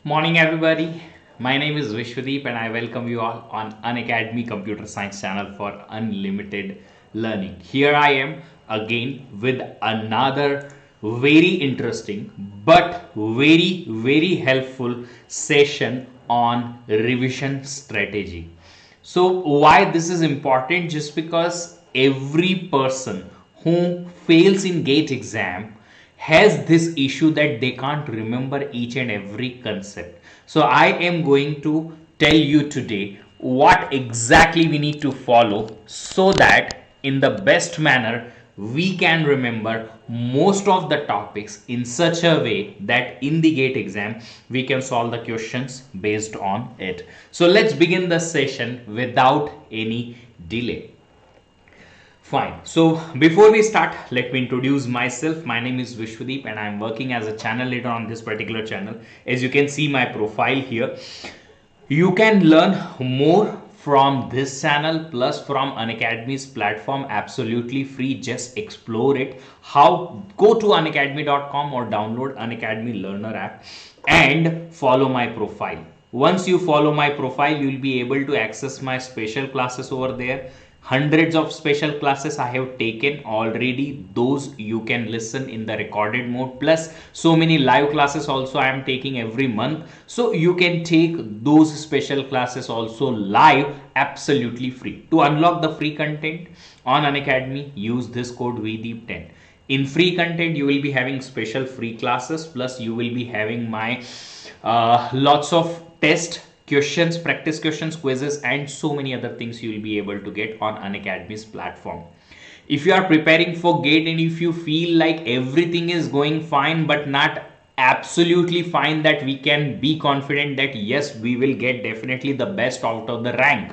Morning everybody, my name is Vishvadeep and I welcome you all on Unacademy Computer Science channel for unlimited learning. Here I am again with another very interesting but very helpful session on revision strategy. So why this is important? Just because every person who fails in GATE exam has this issue that they can't remember each and every concept. So I am going to tell you today what exactly we need to follow so that in the best manner we can remember most of the topics in such a way that in the GATE exam we can solve the questions based on it. So let's begin the session without any delay. Fine. So before we start, let me introduce myself. My name is Vishvadeep and I'm working as a channel leader on this particular channel. As you can see my profile here, you can learn more from this channel plus from Unacademy's platform absolutely free. Just explore it. How? Go to unacademy.com or download Unacademy Learner app and follow my profile. Once you follow my profile, you will be able to access my special classes over there. Hundreds of special classes I have taken already. Those you can listen in the recorded mode, plus so many live classes also I am taking every month, so you can take those special classes also live absolutely free. To unlock the free content on Unacademy, use this code VDEEP10. In free content you will be having special free classes, plus you will be having my lots of test questions, practice questions, quizzes and so many other things you will be able to get on Unacademy's platform. If you are preparing for GATE and if you feel like everything is going fine but not absolutely fine, that we can be confident that yes, we will get definitely the best out of the rank.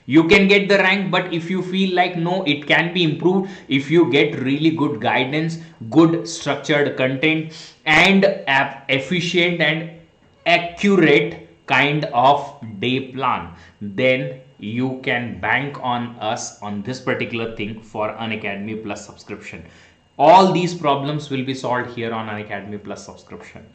You can get the rank, but if you feel like no, it can be improved if you get really good guidance, good structured content and efficient and accurate kind of day plan, then you can bank on us on this particular thing for Unacademy Plus subscription. All these problems will be solved here on Unacademy Plus subscription.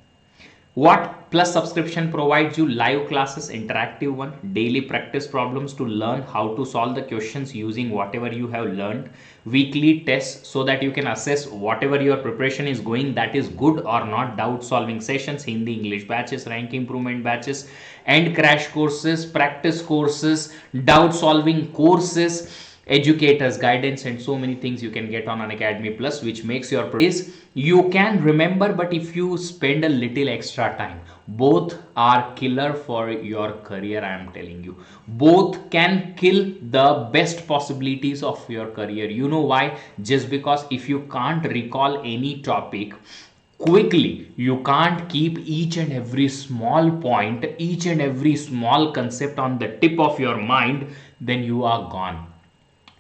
What Plus subscription provides you? Live classes, interactive one, daily practice problems to learn how to solve the questions using whatever you have learned, weekly tests so that you can assess whatever your preparation is going, that is good or not, doubt solving sessions, Hindi English batches, rank improvement batches and crash courses, practice courses, doubt solving courses, educators guidance and so many things you can get on Unacademy Plus, which makes your practice you can remember. But if you spend a little extra time, both are killer for your career. I am telling you, both can kill the best possibilities of your career. You know why? Just because if you can't recall any topic quickly, you can't keep each and every small point, each and every small concept on the tip of your mind, then you are gone.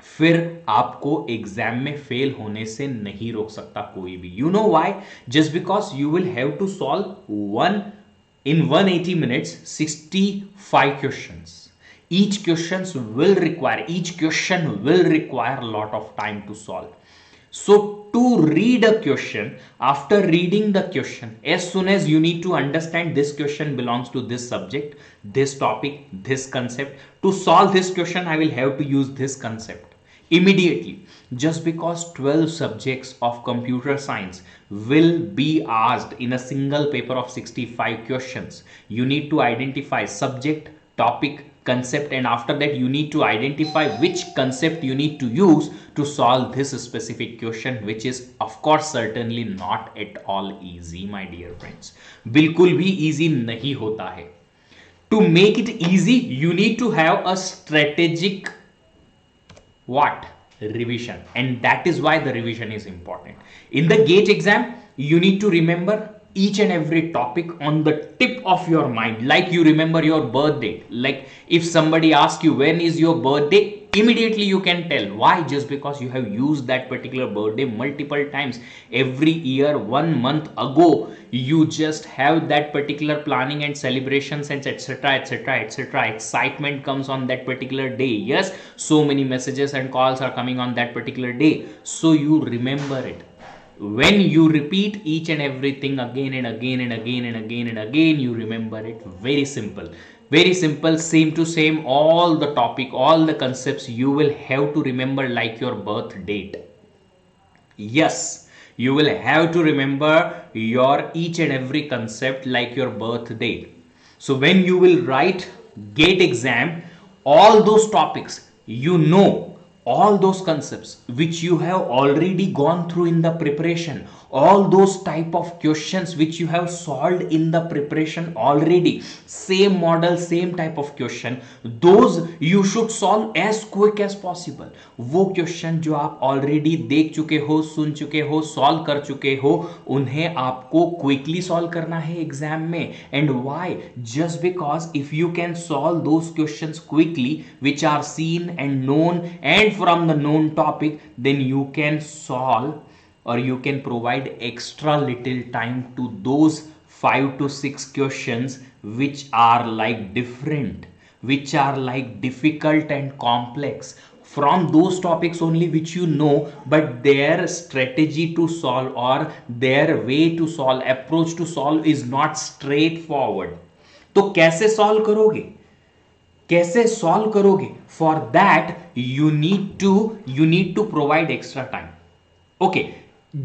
फिर आपको exam में fail होने से नहीं रोक सकता कोई भी. You know why? Just because you will have to solve in 180 minutes 65 questions. Each question will require a lot of time to solve. So to read a question, after reading the question, as soon as you need to understand this question belongs to this subject, this topic, this concept, to solve this question I will have to use this concept immediately. Just because 12 subjects of computer science will be asked in a single paper of 65 questions, you need to identify subject, topic, concept, and after that you need to identify which concept you need to use to solve this specific question, which is of course certainly not at all easy, my dear friends. बिल्कुल भी easy नहीं होता है. To make it easy, you need to have a strategic revision, and that is why the revision is important. In the GATE exam, you need to remember each and every topic on the tip of your mind, like you remember your birthday. Like if somebody asks you when is your birthday, immediately you can tell. Why? Just because you have used that particular birthday multiple times. Every year, 1 month ago, you just have that particular planning and celebrations and etc etc etc. Excitement comes on that particular day. Yes, so many messages and calls are coming on that particular day, so you remember it. When you repeat each and everything again and again and again and again and again, you remember it. Very simple, very simple, same to same, all the topic, all the concepts you will have to remember like your birth date. Yes, you will have to remember your each and every concept like your birth date. So when you will write GATE exam, all those topics, you know, all those concepts which you have already gone through in the preparation, all those type of questions which you have solved in the preparation already, same model, same type of question, those you should solve as quick as possible. वो question जो आप already देख चुके हो, सुन चुके हो, solve कर चुके हो, उन्हें आपको क्विकली सॉल्व करना है एग्जाम में. And why? Just because if you can solve those questions quickly which are seen and known and from the known topic, then you can solve or you can provide extra little time to those 5 to 6 questions which are like different, which are like difficult and complex, from those topics only which you know, but their strategy to solve or their way to solve, approach to solve is not straightforward. तो कैसे solve करोगे? कैसे solve करोगे? For that you need to provide extra time. Okay,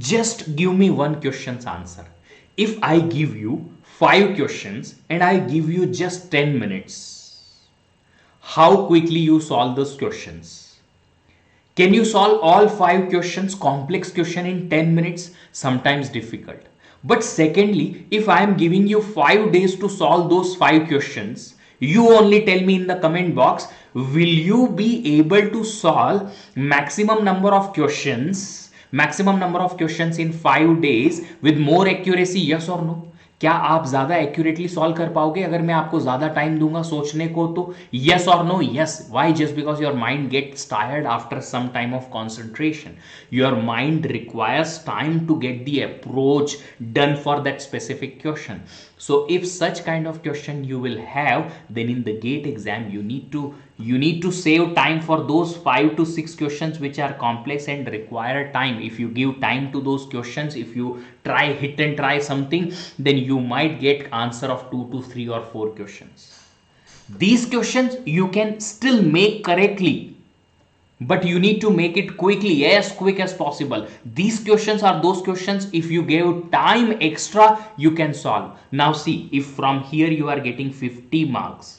just give me one question answer. If I give you 5 questions and I give you just 10 minutes, how quickly you solve those questions? Can you solve all 5 questions, complex question, in 10 minutes? Sometimes difficult. But secondly, if I am giving you 5 days to solve those 5 questions, you only tell me in the comment box, will you be able to solve maximum number of questions in 5 days with more accuracy? Yes or no? क्या आप ज्यादा accurately solve कर पाओगे अगर मैं आपको ज्यादा time दूंगा सोचने को? तो यस और no? Yes. Why? Just because your mind gets tired after some time of concentration. Your mind requires time to get the approach done for that specific question. So if such kind of question you will have, then in the GATE exam you need to save time for those 5 to 6 questions which are complex and require time. If you give time to those questions, if you try hit and try something, then you might get answer of 2 to 3 or 4 questions. These questions you can still make correctly, but you need to make it quickly, as quick as possible. These questions are those questions, if you gave time extra, you can solve. Now see, if from here you are getting 50 marks,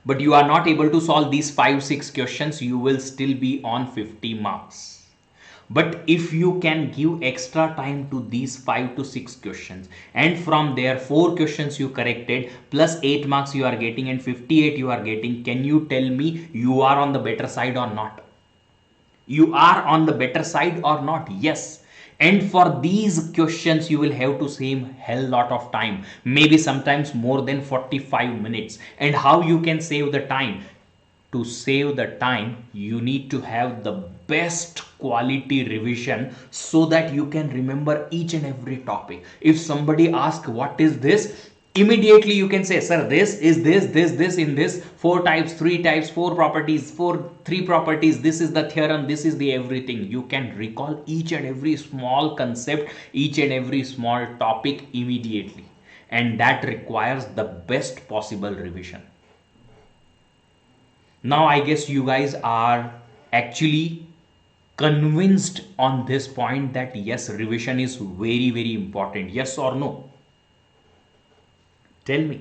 but you are not able to solve these 5-6 questions, you will still be on 50 marks. But if you can give extra time to these 5 to 6 questions, and from there 4 questions you corrected, plus 8 marks you are getting, and 58 you are getting, can you tell me you are on the better side or not? You are on the better side or not? Yes. And for these questions you will have to save hell lot of time, maybe sometimes more than 45 minutes. And how you can save the time? To save the time, you need to have the best quality revision so that you can remember each and every topic. If somebody asks what is this, immediately you can say, sir, this is this in this, 4 types, 3 types, 4 properties, 3 properties, this is the theorem, this is the everything. You can recall each and every small concept, each and every small topic immediately, and that requires the best possible revision. Now I guess you guys are actually convinced on this point that yes, revision is very, very important. Yes or no? Tell me.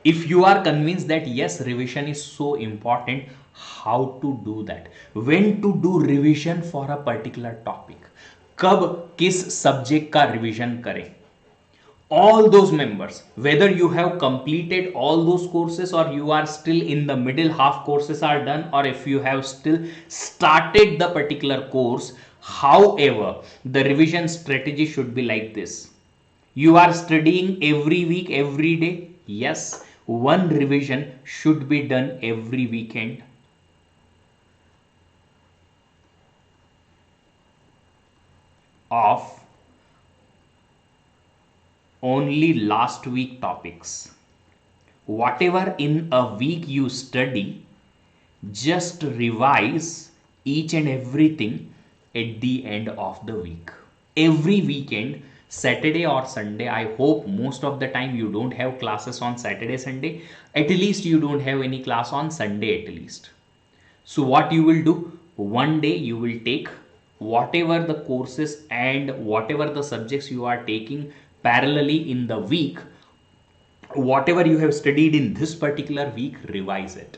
If you are convinced that yes, revision is so important, how to do that? When to do revision for a particular topic? कब किस subject का revision करें? All those members, whether you have completed all those courses or you are still in the middle, half courses are done, or if you have still started the particular course, however, the revision strategy should be like this. You are studying every week, every day. Yes, one revision should be done every weekend. Of only last week topics. Whatever in a week you study, just revise each and everything at the end of the week. Every weekend, Saturday or Sunday, I hope most of the time you don't have classes on Saturday, Sunday. At least you don't have any class on Sunday at least. So what you will do, one day you will take whatever the courses and whatever the subjects you are taking parallelly in the week, whatever you have studied in this particular week, revise it.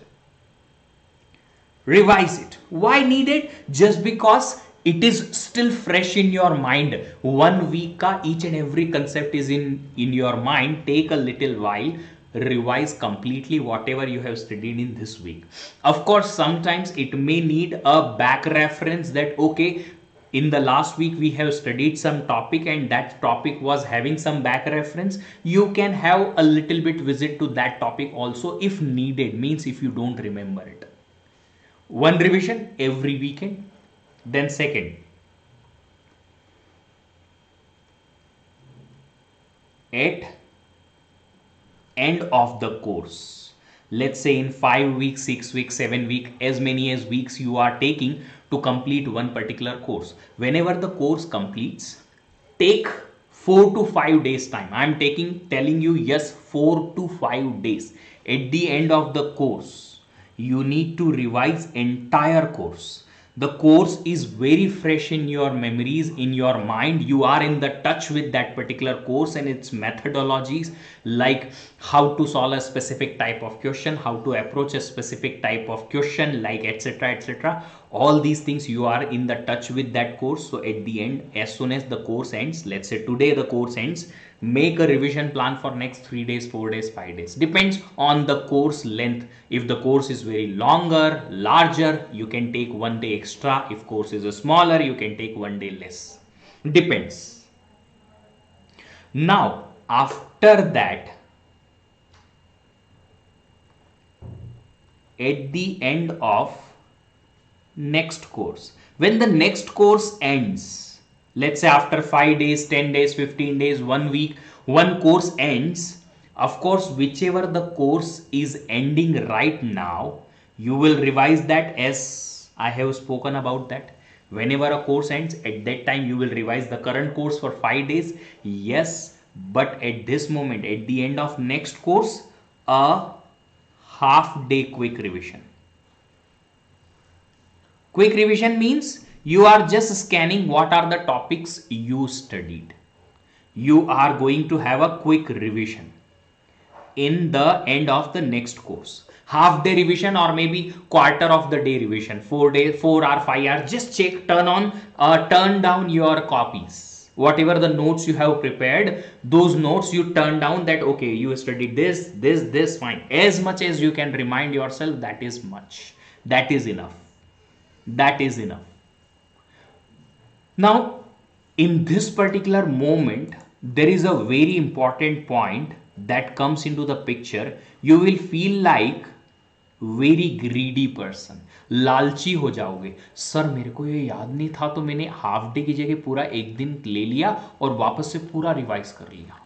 Revise it. Why need it? Just because it is still fresh in your mind. 1 week ka each and every concept is in your mind. Take a little while, revise completely whatever you have studied in this week. Of course, sometimes it may need a back reference that okay, in the last week we have studied some topic and that topic was having some back reference. You can have a little bit visit to that topic also if needed, means if you don't remember it. One revision every weekend. Then second, at end of the course, let's say in 5 weeks, 6 weeks, 7 weeks, as many as weeks you are taking to complete one particular course. Whenever the course completes, take 4 to 5 days time. I am telling you, yes, 4 to 5 days. At the end of the course, you need to revise entire course. The course is very fresh in your memories, in your mind. You are in the touch with that particular course and its methodologies, like how to solve a specific type of question, how to approach a specific type of question, like etc, etc. All these things you are in the touch with that course. So at the end, as soon as the course ends, let's say today the course ends, make a revision plan for next 3 days, 4 days, 5 days. Depends on the course length. If the course is very longer, larger, you can take 1 day extra. If course is a smaller, you can take 1 day less. Depends. Now, after that, at the end of next course, when the next course ends, let's say after 5 days, 10 days, 15 days, 1 week, one course ends. Of course, whichever the course is ending right now, you will revise that, as I have spoken about that. Whenever a course ends, at that time you will revise the current course for 5 days. Yes, but at this moment, at the end of next course, a half day quick revision. Quick revision means you are just scanning what are the topics you studied. You are going to have a quick revision in the end of the next course. Half day revision or maybe quarter of the day revision, 4 days, 4 or 5 hours. Just check, turn down your copies. Whatever the notes you have prepared, those notes you turn down, that okay, you studied this, fine. As much as you can remind yourself, that is much. That is enough. That is enough. Now, in this particular moment, there is a very important point that comes into the picture. You will feel like very greedy person. लालची हो जाओगे. Sir मेरे को ये याद नहीं था, तो मैंने हाफ डे की जगह पूरा एक दिन ले लिया और वापस से पूरा रिवाइज कर लिया.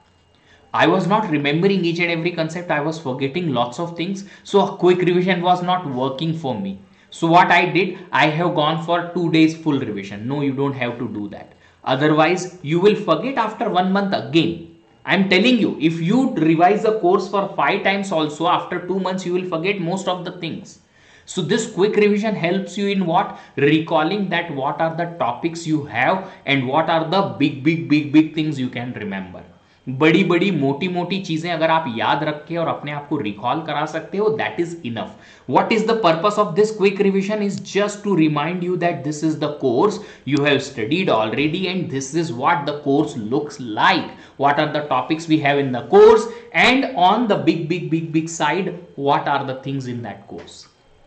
I was not remembering each and every concept. I was forgetting lots of things. So a quick revision was not working for me. So what I did, I have gone for 2 days full revision. No, you don't have to do that. Otherwise, you will forget after 1 month again. I'm telling you, if you revise the course for 5 times also, after 2 months, you will forget most of the things. So this quick revision helps you in what? Recalling that what are the topics you have and what are the big things you can remember. बड़ी बड़ी मोटी मोटी चीजें अगर आप याद रख के और अपने आप को रिकॉल करा सकते हो, that is enough. What is the purpose of this quick revision is just to remind you that this is the course you have studied already and this is what the course looks like. What are the topics we have in the course, and on the big side, what are the things in that course.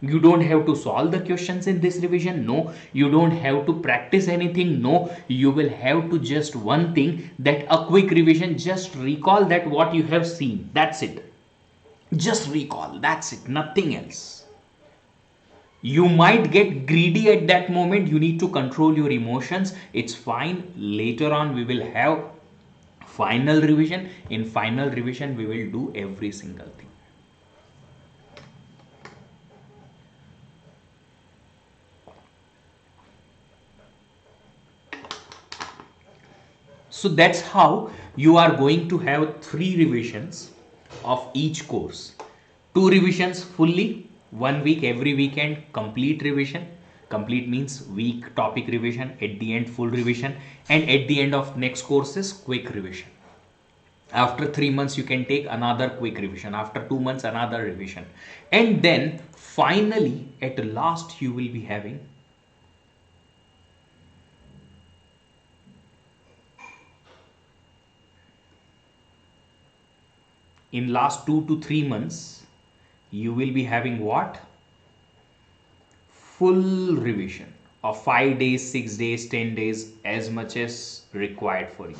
You don't have to solve the questions in this revision. No. You don't have to practice anything. No. You will have to just one thing, that a quick revision. Just recall that what you have seen. That's it. Just recall. That's it. Nothing else. You might get greedy at that moment. You need to control your emotions. It's fine. Later on, we will have final revision. In final revision, we will do every single thing. So that's how you are going to have 3 revisions of each course. 2 revisions fully, 1 week every weekend, complete revision. Complete means week topic revision, at the end full revision, and at the end of next course is quick revision. After 3 months you can take another quick revision, after 2 months another revision, and then finally at last you will be having in last 2 to 3 months you will be having what? Full revision of 5 days, 6 days, 10 days, as much as required for you.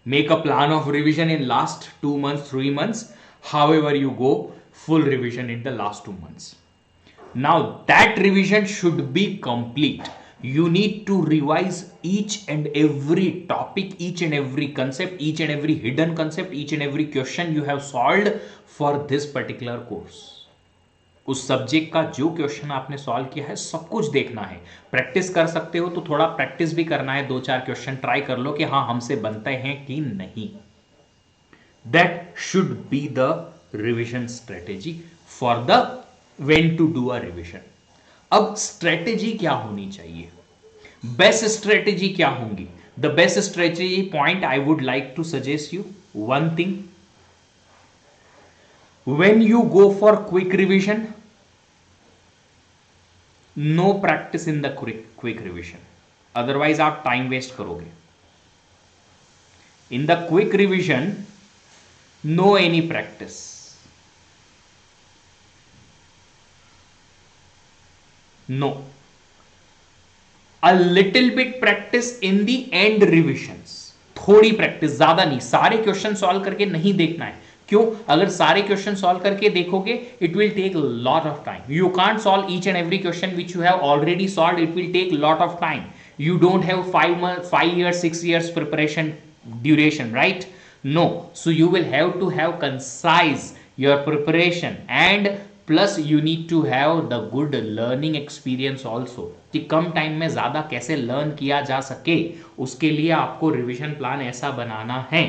Make a plan of revision in last 2 months, 3 months, however you go, full revision in the last 2 months. Now that revision should be complete. You need to revise each and every topic, each and every concept, each and every hidden concept, each and every question you have solved for this particular course. उस subject का जो question आपने solve किया है सब कुछ देखना है. प्रैक्टिस कर सकते हो तो थोड़ा प्रैक्टिस भी करना है, 2-4 क्वेश्चन ट्राई कर लो कि हाँ हमसे बनते हैं कि नहीं. That should be the revision strategy for the when to do a revision. अब स्ट्रेटेजी क्या होनी चाहिए, बेस्ट स्ट्रेटेजी क्या होंगी? The best strategy point I would like to suggest you one thing. When you go for quick revision, no practice in the quick revision, otherwise आप time waste करोगे. In the quick revision, no any practice. No. A little bit practice in the end revisions. थोड़ी practice, ज्यादा नहीं. सारे question solve करके नहीं देखना है. क्यों? अगर सारे क्वेश्चन सॉल्व करके देखोगे it will take lot of time. You can't solve each and every question which you have already solve. It will take lot of time. You don't have 5 years, 6 years preparation duration, right? No. So you will have to have concise your preparation, and plus you need to have the good learning experience also, कि कम time में ज़्यादा कैसे learn किया जा सके, उसके लिए आपको रिविजन प्लान ऐसा बनाना है.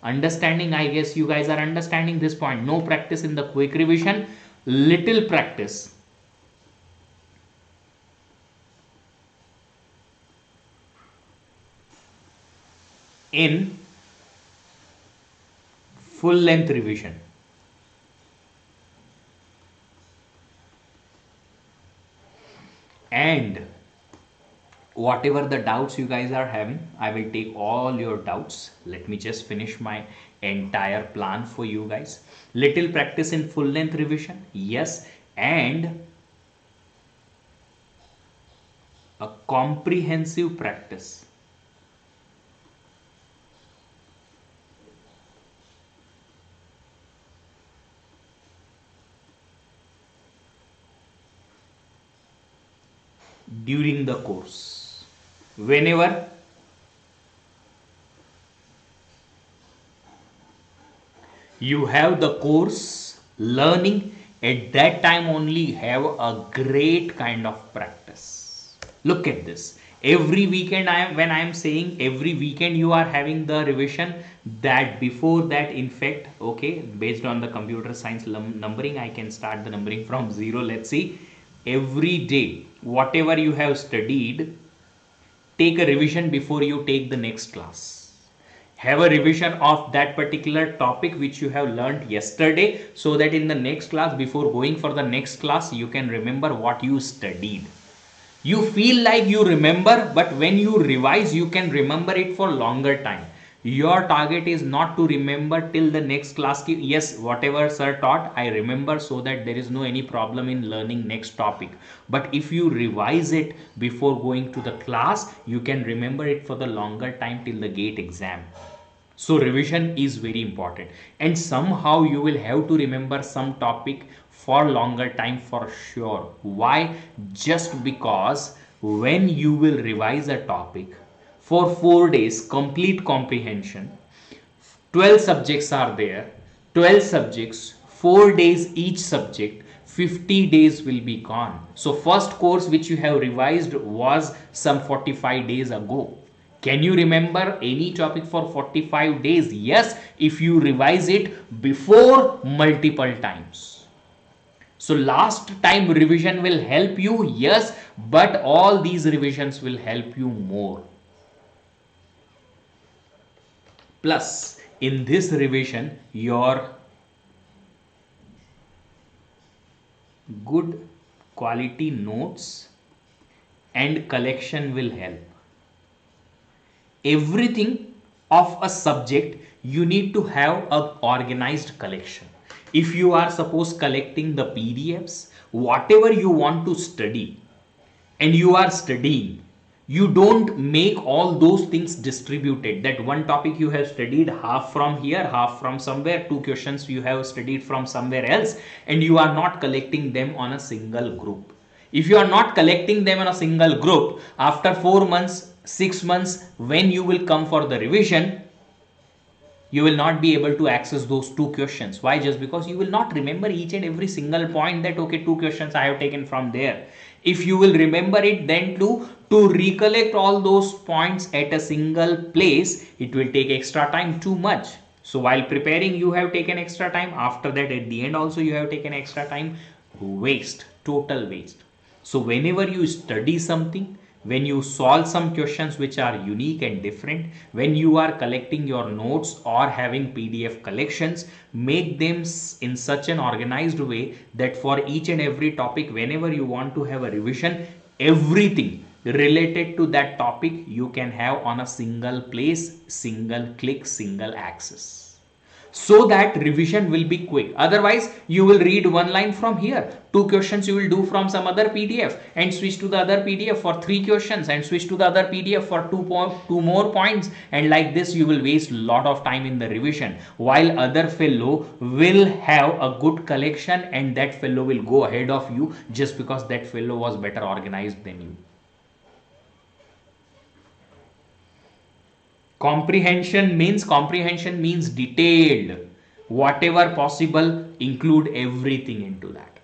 Understanding, I guess you guys are understanding this point. No practice in the quick revision, little practice in full length revision. And whatever the doubts you guys are having, I will take all your doubts. Let me just finish my entire plan for you guys. Little practice in full length revision, yes, and a comprehensive practice during the course. Whenever you have the course learning, at that time only have a great kind of practice. Look at this. Every weekend when I am saying every weekend you are having the revision, that before that, in fact, okay, based on the computer science numbering, I can start the numbering from 0. Let's see. Every day, whatever you have studied, take a revision before you take the next class. Have a revision of that particular topic which you have learned yesterday, so that in the next class, before going for the next class, you can remember what you studied. You feel like you remember, but when you revise, you can remember it for longer time. Your target is not to remember till the next class ki, yes, whatever sir taught I remember, so that there is no any problem in learning next topic. But if you revise it before going to the class, you can remember it for the longer time till the GATE exam. So revision is very important, and somehow you will have to remember some topic for longer time for sure. Why? Just because when you will revise a topic for 4 days, complete comprehension, 12 subjects are there, 12 subjects, 4 days each subject, 50 days will be gone. So first course which you have revised was some 45 days ago. Can you remember any topic for 45 days? Yes, if you revise it before multiple times. So last time revision will help you, yes, but all these revisions will help you more. Plus, in this revision, your good quality notes and collection will help. Everything of a subject, you need to have an organized collection. If you are suppose collecting the PDFs, whatever you want to study, and you are studying, you don't make all those things distributed, that one topic you have studied half from here, half from somewhere, two questions you have studied from somewhere else, and you are not collecting them on a single group. If you are not collecting them in a single group, after 4 months, 6 months, when you will come for the revision, you will not be able to access those two questions. Why? Just because you will not remember each and every single point that okay, two questions I have taken from there. If you will remember it, then to recollect all those points at a single place, it will take extra time, too much. So while preparing, you have taken extra time. After that, at the end also you have taken extra time. Waste, total waste. So whenever you study something, when you solve some questions which are unique and different, when you are collecting your notes or having PDF collections, make them in such an organized way that for each and every topic, whenever you want to have a revision, everything related to that topic you can have on a single place, single click, single access, so that revision will be quick. Otherwise, you will read one line from here, two questions you will do from some other PDF and switch to the other PDF for 3 questions and switch to the other PDF for two more points, and like this you will waste a lot of time in the revision, while other fellow will have a good collection and that fellow will go ahead of you just because that fellow was better organized than you. Comprehension means detailed. Whatever possible, include everything into that.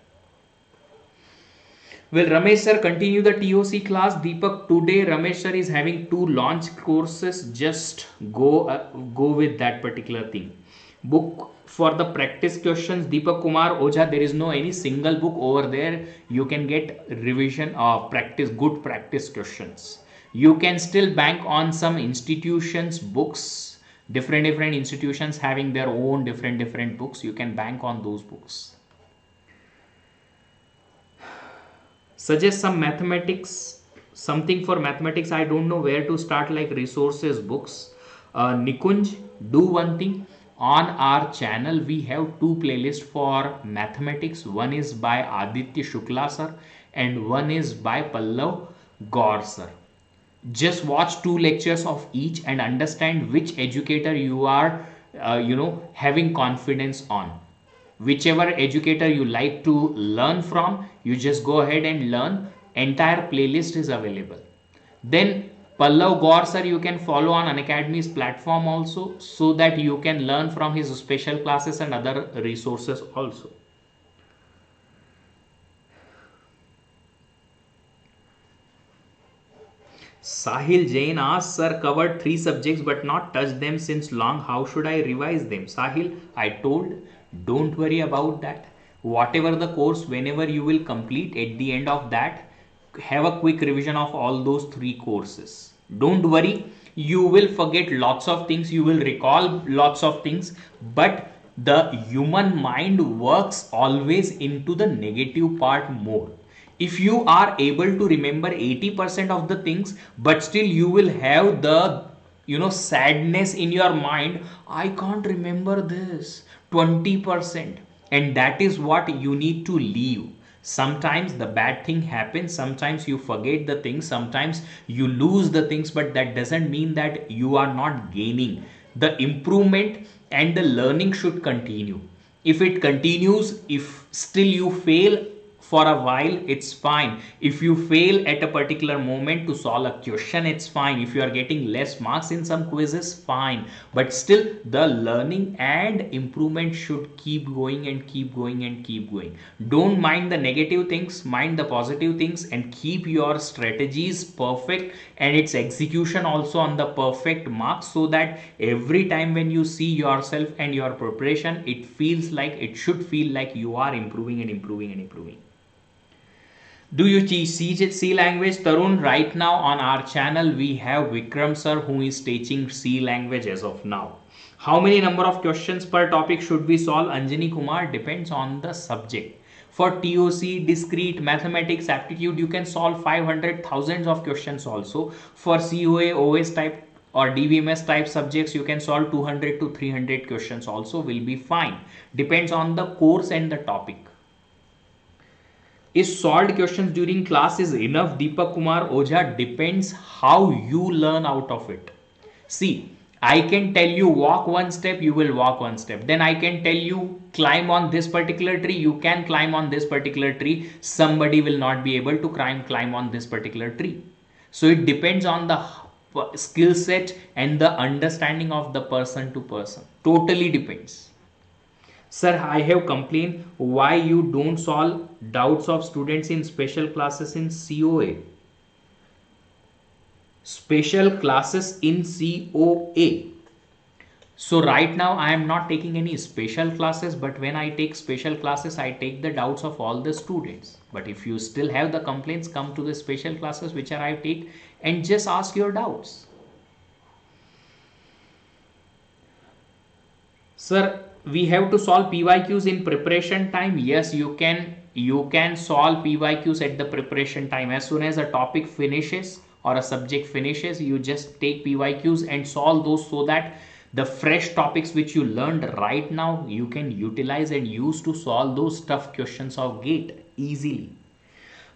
Well, Ramesh sir, continue the TOC class. Deepak, today Ramesh sir is having 2 launch courses. Just go with that particular thing. Book for the practice questions, Deepak Kumar Oja, there is no any single book over there. You can get revision of good practice questions. You can still bank on some institutions books, different institutions having their own different books. You can bank on those books. Suggest some mathematics, something for mathematics. I don't know where to start, like resources, books. Nikunj, do one thing. On our channel, we have 2 playlists for mathematics. One is by Aditya Shukla sir and one is by Pallav Gaur sir. Just watch 2 lectures of each and understand which educator you are having confidence on. Whichever educator you like to learn from, you just go ahead and learn. Entire playlist is available. Then Pallav Gaur sir you can follow on Unacademy's platform also, so that you can learn from his special classes and other resources also. Sahil Jain asks, sir, covered 3 subjects but not touched them since long. How should I revise them? Sahil, I told, don't worry about that. Whatever the course, whenever you will complete, at the end of that, have a quick revision of all those 3 courses. Don't worry, you will forget lots of things, you will recall lots of things, but the human mind works always into the negative part more. If you are able to remember 80% of the things, but still you will have the sadness in your mind. I can't remember this 20%. And that is what you need to leave. Sometimes the bad thing happens, sometimes you forget the things, sometimes you lose the things, but that doesn't mean that you are not gaining. The improvement and the learning should continue. If it continues, if still you fail for a while, it's fine. If you fail at a particular moment to solve a question, it's fine. If you are getting less marks in some quizzes, fine, but still the learning and improvement should keep going and keep going and keep going. Don't mind the negative things, mind the positive things, and keep your strategies perfect and its execution also on the perfect mark, so that every time when you see yourself and your preparation, it should feel like you are improving and improving and improving. Do you teach C language, Tarun? Right now on our channel we have Vikram sir who is teaching C language as of now. How many number of questions per topic should we solve, Anjani Kumar? Depends on the subject. For TOC, discrete, mathematics, aptitude, you can solve 500 thousands of questions also. For COA, OS type or DVMS type subjects, you can solve 200 to 300 questions also, will be fine. Depends on the course and the topic. Is solved questions during class is enough, Deepak Kumar Oja? Depends how you learn out of it. See, I can tell you walk one step, you will walk one step. Then I can tell you climb on this particular tree, you can climb on this particular tree. Somebody will not be able to climb on this particular tree. So it depends on the skill set and the understanding of the person to person. Totally depends. Sir, I have complained why you don't solve doubts of students in special classes in COA. Special classes in COA. So right now I am not taking any special classes, but when I take special classes, I take the doubts of all the students. But if you still have the complaints, come to the special classes which I take and just ask your doubts. Sir, we have to solve PYQs in preparation time. Yes, you can solve PYQs at the preparation time. As soon as a topic finishes or a subject finishes, you just take PYQs and solve those, so that the fresh topics which you learned right now, you can utilize and use to solve those tough questions of GATE easily.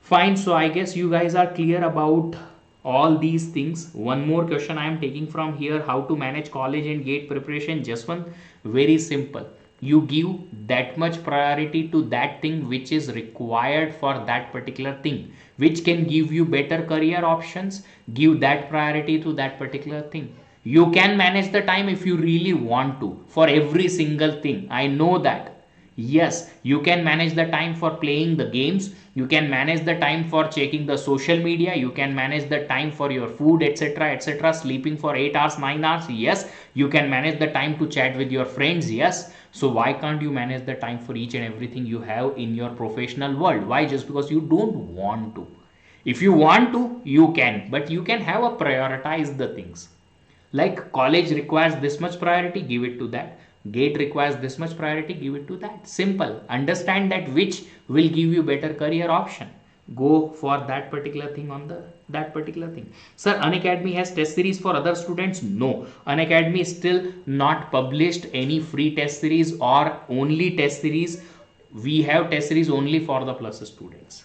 Fine, so I guess you guys are clear about all these things. One more question I am taking from here: how to manage college and GATE preparation? Just one, very simple. You give that much priority to that thing which is required for that particular thing, which can give you better career options. Give that priority to that particular thing. You can manage the time if you really want to for every single thing. I know that. Yes, you can manage the time for playing the games. You can manage the time for checking the social media. You can manage the time for your food, etc., etc., sleeping for 8 hours, 9 hours. Yes, you can manage the time to chat with your friends. Yes. So why can't you manage the time for each and everything you have in your professional world? Why? Just because you don't want to. If you want to, you can, but you can have a prioritize the things. Like college requires this much priority, give it to that. GATE requires this much priority, give it to that. Simple. Understand that which will give you better career option. Go for that particular thing on that particular thing. Sir, Unacademy has test series for other students? No. Unacademy is still not published any free test series or only test series. We have test series only for the plus students.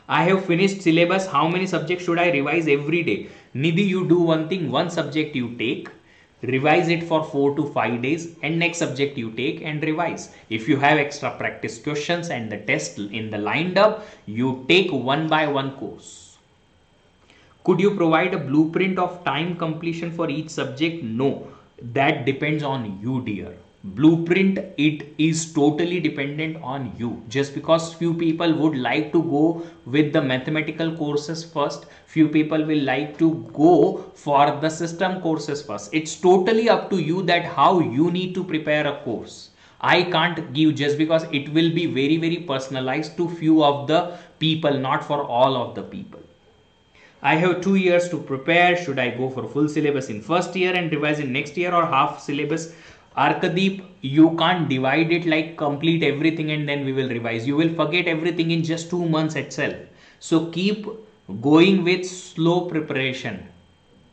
I have finished syllabus. How many subjects should I revise every day? Nidhi, you do one thing. One subject you take, revise it for 4 to 5 days, and next subject you take and revise. If you have extra practice questions and the test in the lined up, you take one by one course. Could you provide a blueprint of time completion for each subject? No, that depends on you, dear. Blueprint, it is totally dependent on you. Just because few people would like to go with the mathematical courses first, few people will like to go for the system courses first. It's totally up to you that how you need to prepare a course. I can't give, just because it will be very, very personalized to few of the people, not for all of the people. I have 2 years to prepare. Should I go for full syllabus in first year and revise in next year, or half syllabus? Arkadeep, you can't divide it like complete everything and then we will revise. You will forget everything in just 2 months itself. So keep going with slow preparation.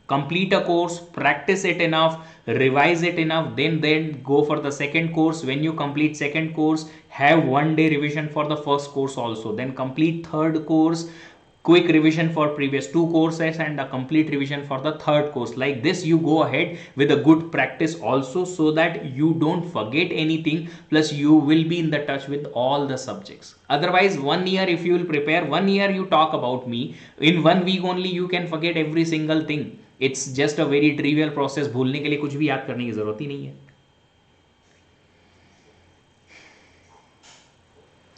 Complete a course, practice it enough, revise it enough, then go for the second course. When you complete second course, have 1 day revision for the first course also, then complete third course, quick revision for previous 2 courses, and a complete revision for the third course. Like this you go ahead with a good practice also, so that you don't forget anything, plus you will be in the touch with all the subjects. Otherwise 1 year, if you will prepare 1 year, you talk about me, in 1 week only you can forget every single thing. It's just a very trivial process. भूलने के लिए कुछ भी याद करने की जरूरत ही नहीं है.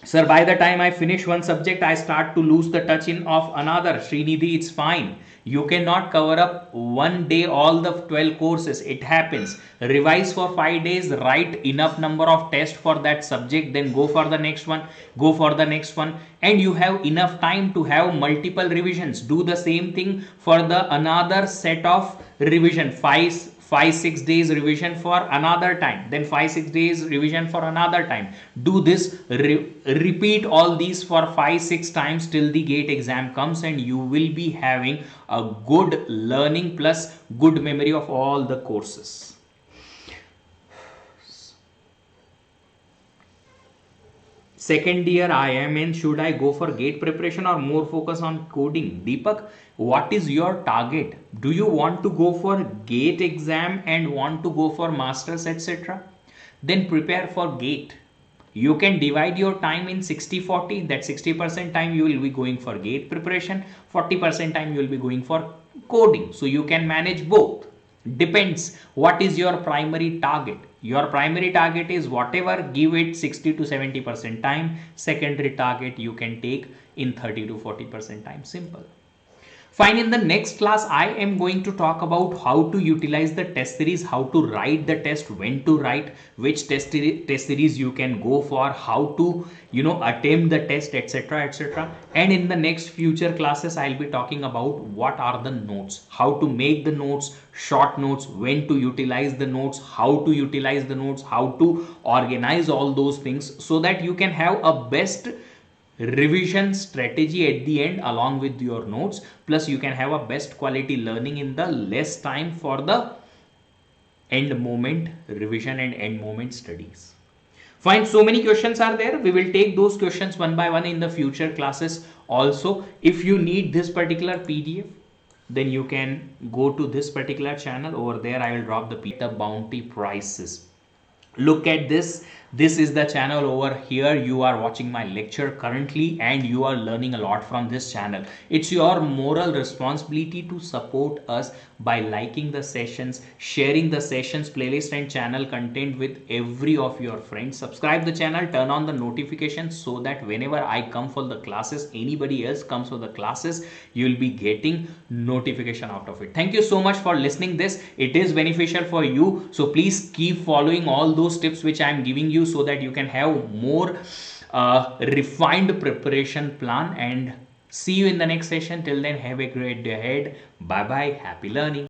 Sir, by the time I finish one subject, I start to lose the touch in of another. Srinidhi, it's fine. You cannot cover up 1 day all the 12 courses. It happens. Revise for 5 days, write enough number of tests for that subject, then go for the next one, go for the next one, and you have enough time to have multiple revisions. Do the same thing for the another set of revision. 5-6 days revision for another time, then 5-6 days revision for another time. Do this, repeat all these for 5-6 times till the GATE exam comes, and you will be having a good learning plus good memory of all the courses. Second year I am in, should I go for GATE preparation or more focus on coding? Deepak, what is your target? Do you want to go for GATE exam and want to go for masters, etc.? Then prepare for GATE. You can divide your time in 60-40. That 60% time you will be going for GATE preparation, 40% time you will be going for coding. So you can manage both. Depends what is your primary target. Your primary target is whatever, give it 60 to 70% time. Secondary target you can take in 30 to 40% time. Simple. Fine. In the next class, I am going to talk about how to utilize the test series, how to write the test, when to write, which test series you can go for, how to attempt the test, etc., etc. And in the next future classes, I'll be talking about what are the notes, how to make the notes, short notes, when to utilize the notes, how to utilize the notes, how to organize all those things, so that you can have a best revision strategy at the end along with your notes, plus you can have a best quality learning in the less time for the end moment revision and end moment studies. Fine. So many questions are there. We will take those questions one by one in the future classes also. If you need this particular PDF, then you can go to this particular channel. Over there I will drop the bounty prices. Look at this. This is the channel over here. You are watching my lecture currently and you are learning a lot from this channel. It's your moral responsibility to support us by liking the sessions, sharing the sessions playlist and channel content with every of your friends. Subscribe the channel, turn on the notifications so that whenever I come for the classes, anybody else comes for the classes, you will be getting notification out of it. Thank you so much for listening this. It is beneficial for you. So please keep following all those tips which I am giving you, so that you can have more refined preparation plan. And see you in the next session. Till then, have a great day ahead. Bye bye. Happy learning.